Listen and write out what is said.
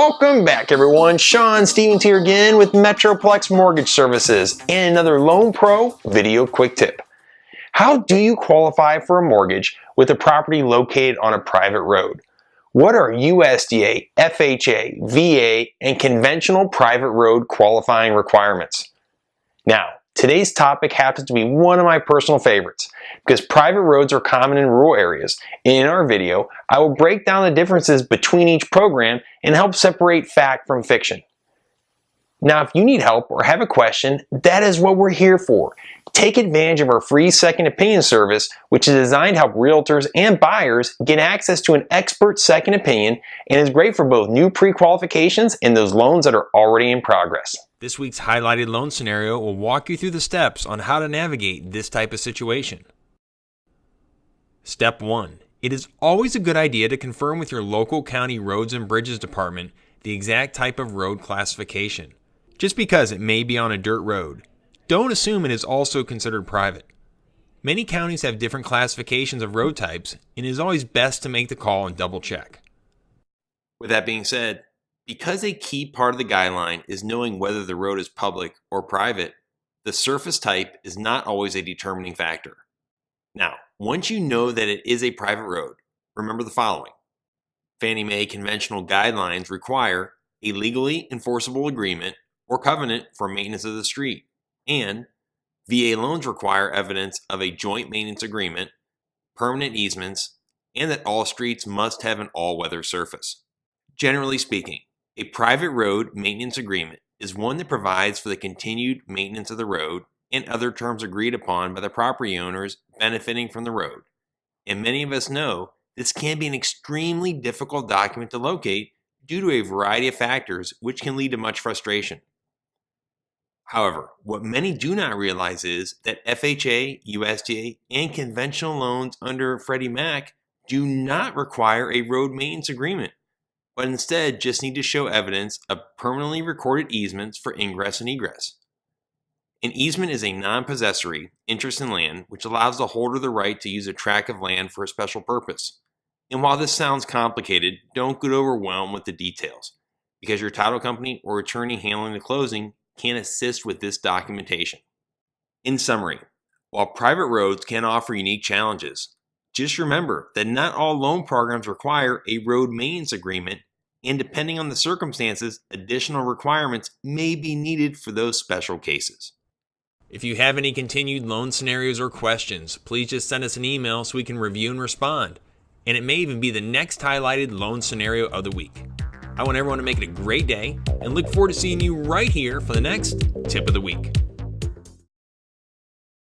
Welcome back, everyone. Sean Stevens here again with Metroplex Mortgage Services and another Loan Pro video quick tip. How do you qualify for a mortgage with a property located on a private road? What are USDA, FHA, VA, and conventional private road qualifying requirements? Now, today's topic happens to be one of my personal favorites because private roads are common in rural areas. In our video, I will break down the differences between each program and help separate fact from fiction. Now, if you need help or have a question, that is what we're here for. Take advantage of our free second opinion service, which is designed to help realtors and buyers get access to an expert second opinion and is great for both new pre-qualifications and those loans that are already in progress. This week's highlighted loan scenario will walk you through the steps on how to navigate this type of situation. Step 1. It is always a good idea to confirm with your local county roads and bridges department the exact type of road classification. Just because it may be on a dirt road, don't assume it is also considered private. Many counties have different classifications of road types, and it is always best to make the call and double check. With that being said, because a key part of the guideline is knowing whether the road is public or private, the surface type is not always a determining factor. Now, once you know that it is a private road, remember the following. Fannie Mae conventional guidelines require a legally enforceable agreement or covenant for maintenance of the street, and VA loans require evidence of a joint maintenance agreement, permanent easements, and that all streets must have an all-weather surface. Generally speaking, a private road maintenance agreement is one that provides for the continued maintenance of the road and other terms agreed upon by the property owners benefiting from the road. And many of us know this can be an extremely difficult document to locate due to a variety of factors which can lead to much frustration. However, what many do not realize is that FHA, USDA, and conventional loans under Freddie Mac do not require a road maintenance agreement, but instead just need to show evidence of permanently recorded easements for ingress and egress. An easement is a non-possessory interest in land which allows the holder the right to use a tract of land for a special purpose. And while this sounds complicated, don't get overwhelmed with the details, because your title company or attorney handling the closing can assist with this documentation. In summary, while private roads can offer unique challenges, just remember that not all loan programs require a road maintenance agreement, and depending on the circumstances, additional requirements may be needed for those special cases. If you have any continued loan scenarios or questions, please just send us an email so we can review and respond. And it may even be the next highlighted loan scenario of the week. I want everyone to make it a great day and look forward to seeing you right here for the next tip of the week.